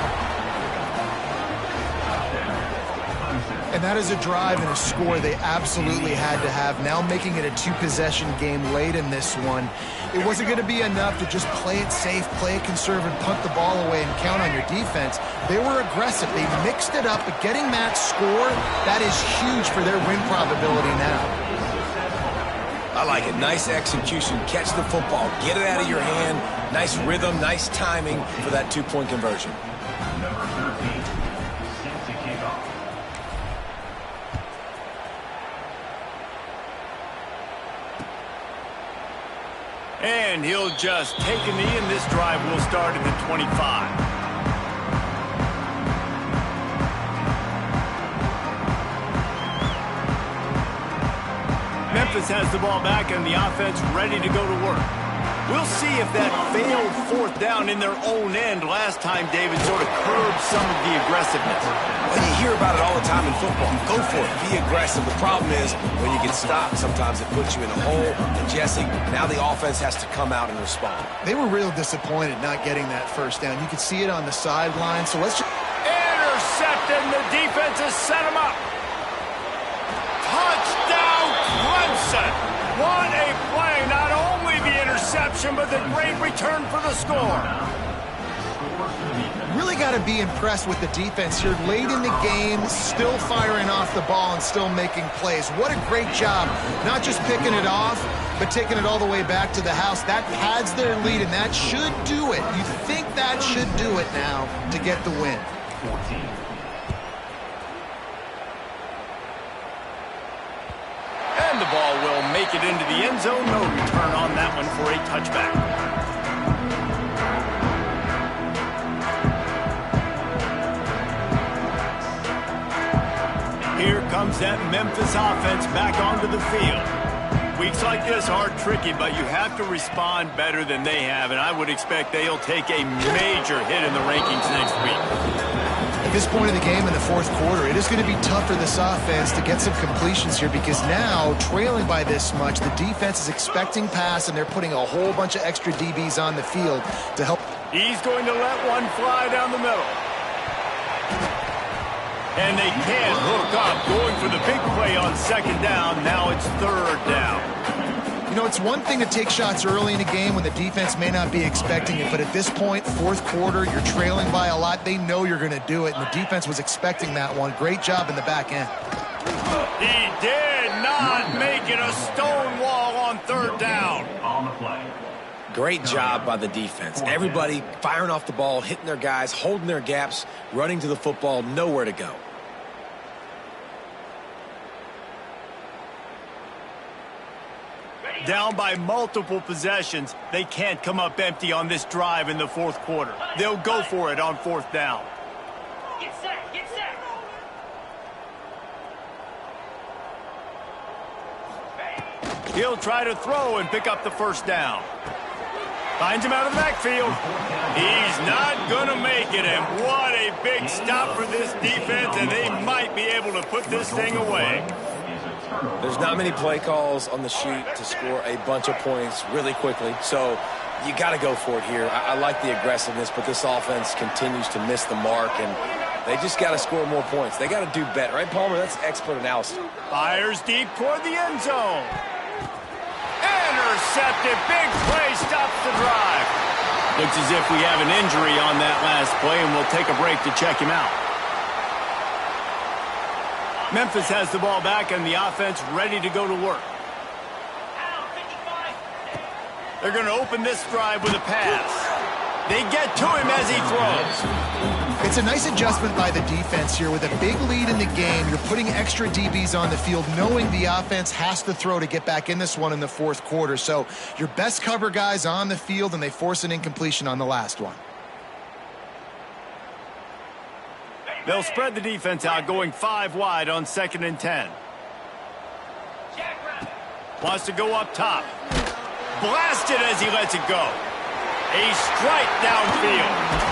And that is a drive and a score they absolutely had to have. Now making it a two-possession game late in this one. It wasn't going to be enough to just play it safe, play it conservative, punt the ball away, and count on your defense. They were aggressive. They mixed it up, but getting that score, that is huge for their win probability now. I like it. Nice execution. Catch the football. Get it out of your hand. Nice rhythm, nice timing for that two-point conversion. Number 13, set to kick off. And he'll just take a knee, and this drive will start at the 25. Memphis has the ball back, and the offense ready to go to work. We'll see if that failed fourth down in their own end last time, David, sort of curbed some of the aggressiveness. Well, you hear about it all the time in football. Go for it. Be aggressive. The problem is when you get stopped, sometimes it puts you in a hole. And, Jesse, now the offense has to come out and respond. They were real disappointed not getting that first down. You could see it on the sideline. So let's just... Intercepted, and the defense has set him up. Touchdown, Clemson. What a play. Not only the interception, but the great return for the score. Really got to be impressed with the defense here. Late in the game, still firing off the ball and still making plays. What a great job. Not just picking it off, but taking it all the way back to the house. That pads their lead, and that should do it. You think that should do it now to get the win. 14. And the ball will make it into the end zone. No return on that one for a touchback. Here comes that Memphis offense back onto the field. Weeks like this are tricky, but you have to respond better than they have, and I would expect they'll take a major hit in the rankings next week. At this point in the game in the fourth quarter, it is going to be tough for this offense to get some completions here because now, trailing by this much, the defense is expecting pass, and they're putting a whole bunch of extra DBs on the field to help. He's going to let one fly down the middle. And they can't hook up, going for the big play on second down. Now it's third down. You know, it's one thing to take shots early in a game when the defense may not be expecting it, but at this point, fourth quarter, you're trailing by a lot. They know you're going to do it, and the defense was expecting that one. Great job in the back end. He did not make it a stone wall on third down. On the play. Great job by the defense. Everybody firing off the ball, hitting their guys, holding their gaps, running to the football, nowhere to go. Down by multiple possessions, they can't come up empty on this drive in the fourth quarter. They'll go for it on fourth down. Get set, get set. He'll try to throw and pick up the first down. Finds him out of the backfield. He's not going to make it, and what a big stop for this defense, and they might be able to put this thing away. There's not many play calls on the sheet to score a bunch of points really quickly, so you got to go for it here. I like the aggressiveness, but this offense continues to miss the mark, and they just got to score more points. They got to do better, right, Palmer? That's expert analysis. Fires deep toward the end zone. Intercepted. Big play stops the drive. Looks as if we have an injury on that last play, and we'll take a break to check him out. Memphis has the ball back, and the offense ready to go to work. They're going to open this drive with a pass. They get to him as he throws. It's a nice adjustment by the defense here. With a big lead in the game, you're putting extra DBs on the field, knowing the offense has to throw to get back in this one in the fourth quarter. So your best cover guys on the field, and they force an incompletion on the last one. They'll spread the defense out, going 5 wide on 2nd and 10. Wants to go up top. Blasted as he lets it go. A strike downfield.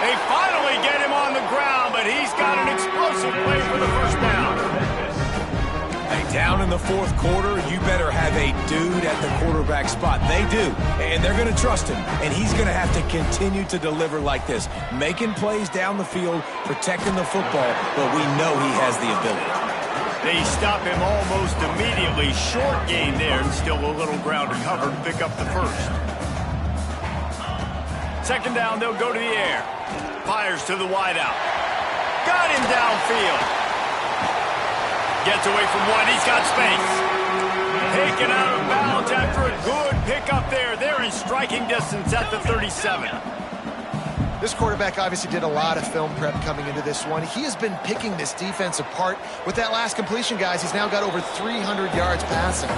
They finally get him on the ground, but he's got an explosive play for the first down. Hey, down in the fourth quarter, you better have a dude at the quarterback spot. They do, and they're going to trust him, and he's going to have to continue to deliver like this, making plays down the field, protecting the football, but we know he has the ability. They stop him almost immediately. Short gain there, and still a little ground to cover to pick up the first. 2nd down, they'll go to the air. Fires to the wideout. Got him downfield. Gets away from one. He's got space. Taken out of bounds after a good pickup there. They're in striking distance at the 37. This quarterback obviously did a lot of film prep coming into this one. He has been picking this defense apart. With that last completion, guys, he's now got over 300 yards passing.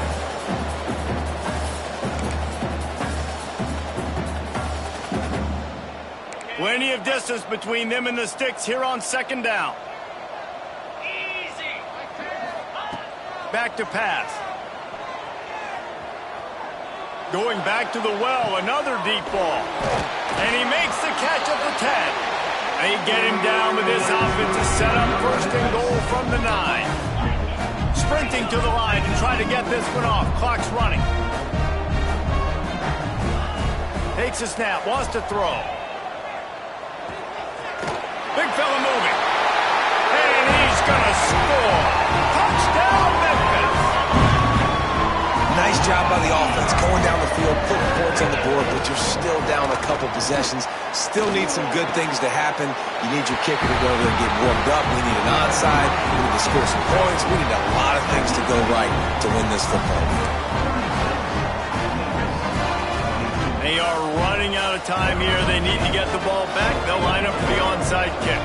Plenty of distance between them and the sticks here on 2nd down. Easy. Back to pass. Going back to the well, another deep ball. And he makes the catch at the 10. They get him down with this offense to set up 1st and goal from the 9. Sprinting to the line to try to get this one off. Clock's running. Takes a snap, wants to throw. Big fella moving. And he's going to score. Touchdown, Memphis. Nice job by the offense, going down the field, putting points on the board, but you're still down a couple possessions. Still need some good things to happen. You need your kicker to go over and get warmed up. We need an onside. We need to score some points. We need a lot of things to go right to win this football game. They are running out of time here. They need to get the ball back. They'll line up for the onside kick.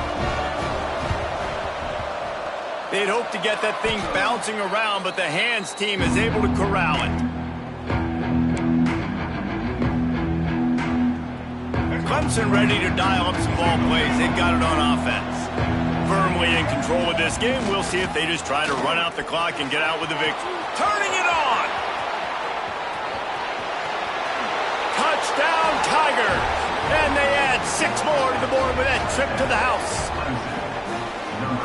They'd hope to get that thing bouncing around, but the hands team is able to corral it. Clemson ready to dial up some ball plays. They've got it on offense. Firmly in control of this game. We'll see if they just try to run out the clock and get out with the victory. Turning it on! Touchdown, Tigers! And they add 6 more to the board with that trip to the house.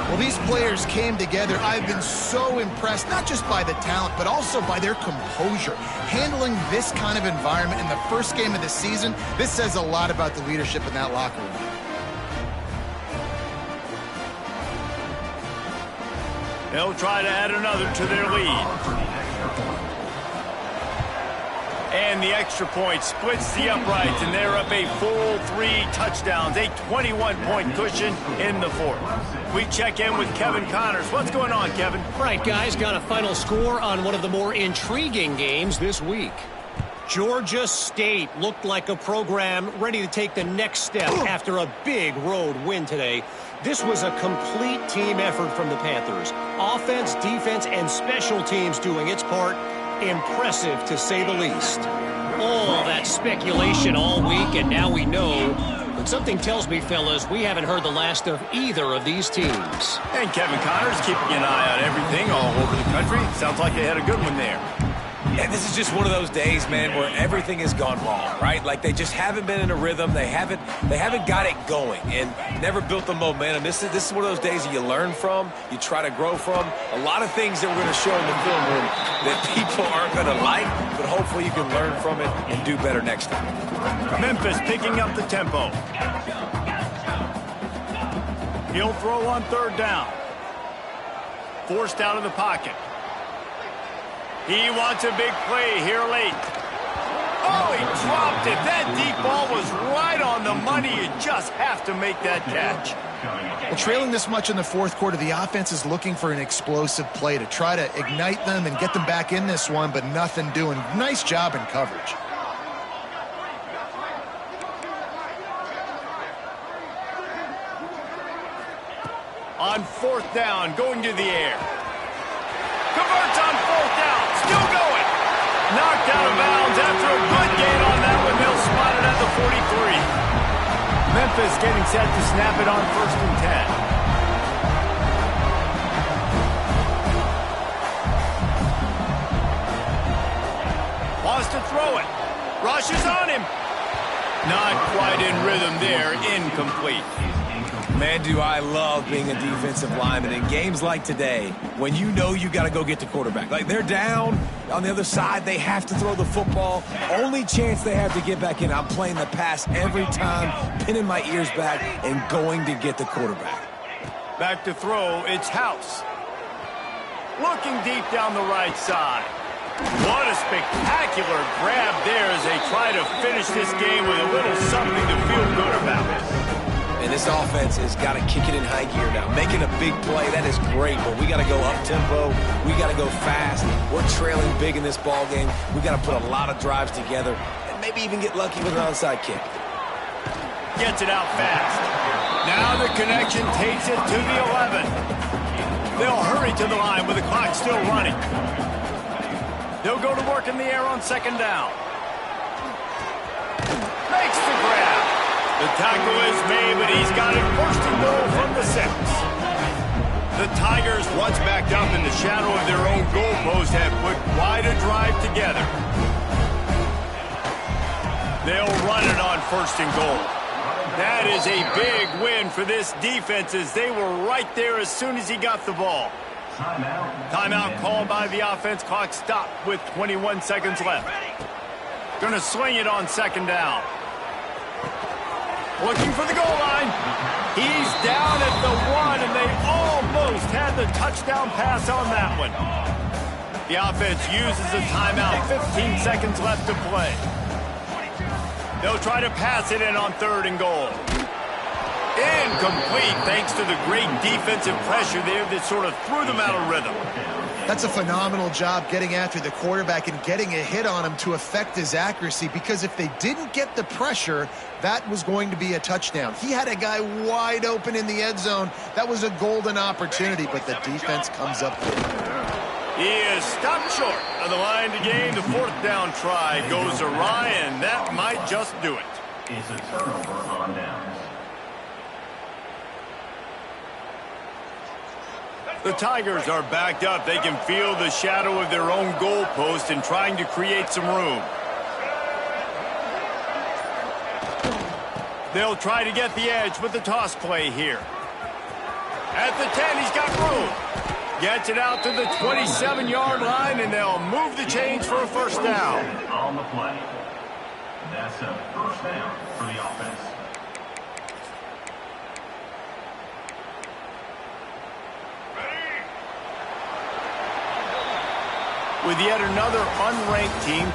Well, these players came together. I've been so impressed, not just by the talent, but also by their composure. Handling this kind of environment in the first game of the season, this says a lot about the leadership in that locker room. They'll try to add another to their lead. And the extra point splits the uprights, and they're up a full 3 touchdowns, a 21-point cushion in the fourth. We check in with Kevin Connors. What's going on, Kevin? Right, guys, got a final score on one of the more intriguing games this week. Georgia State looked like a program ready to take the next step after a big road win today. This was a complete team effort from the Panthers. Offense, defense, and special teams doing its part. Impressive, to say the least. All that speculation all week, and now we know. But something tells me, fellas, we haven't heard the last of either of these teams. And Kevin Connor's keeping an eye on everything all over the country. Sounds like they had a good one there. Yeah, this is just one of those days, man, where everything has gone wrong, right? Like they just haven't been in a rhythm. They haven't got it going and never built the momentum. This is one of those days that you learn from, you try to grow from. A lot of things that we're going to show in the film room that people aren't going to like, but hopefully you can learn from it and do better next time. Memphis picking up the tempo. He'll throw on third down. Forced out of the pocket. He wants a big play here late. Oh, he dropped it. That deep ball was right on the money. You just have to make that catch. Well, trailing this much in the fourth quarter, the offense is looking for an explosive play to try to ignite them and get them back in this one, but nothing doing. Nice job in coverage. On fourth down, going to the air. Converts on fourth down. Still going. Knocked out of bounds after a good gain on that one. They'll spot it at the 43. Memphis getting set to snap it on 1st and 10. Wants to throw it. Rushes on him. Not quite in rhythm there. Incomplete. Man, do I love being a defensive lineman in games like today when you know you got to go get the quarterback. Like they're down on the other side, they have to throw the football. Only chance they have to get back in, I'm playing the pass every time, pinning my ears back and going to get the quarterback. Back to throw, it's House. Looking deep down the right side. What a spectacular grab there as they try to finish this game with a little something to feel good about. And this offense has got to kick it in high gear now. Making a big play, that is great, but we got to go up-tempo. We got to go fast. We're trailing big in this ball game. We got to put a lot of drives together and maybe even get lucky with an onside kick. Gets it out fast. Now the connection takes it to the 11. They'll hurry to the line with the clock still running. They'll go to work in the air on 2nd down. Makes the grab. The tackle is made, but he's got it 1st and goal from the 6. The Tigers, once backed up in the shadow of their own goalpost, have put quite a drive together. They'll run it on 1st and goal. That is a big win for this defense as they were right there as soon as he got the ball. Timeout called by the offense. Clock stopped with 21 seconds left. Going to swing it on 2nd down. Looking for the goal line. He's down at the 1, and they almost had the touchdown pass on that one. The offense uses a timeout. 15 seconds left to play. They'll try to pass it in on 3rd and goal. Incomplete thanks to the great defensive pressure there that sort of threw them out of rhythm. That's a phenomenal job getting after the quarterback and getting a hit on him to affect his accuracy, because if they didn't get the pressure, that was going to be a touchdown. He had a guy wide open in the end zone. That was a golden opportunity, but the defense comes up big. He is stopped short of the line to gain. The 4th down try goes awry, and that might just do it. It's a turnover on downs. The Tigers are backed up. They can feel the shadow of their own goalpost and trying to create some room. They'll try to get the edge with the toss play here. At the 10, he's got room. Gets it out to the 27-yard line, and they'll move the chains for a 1st down. On the play. That's a 1st down for the offense. With yet another unranked team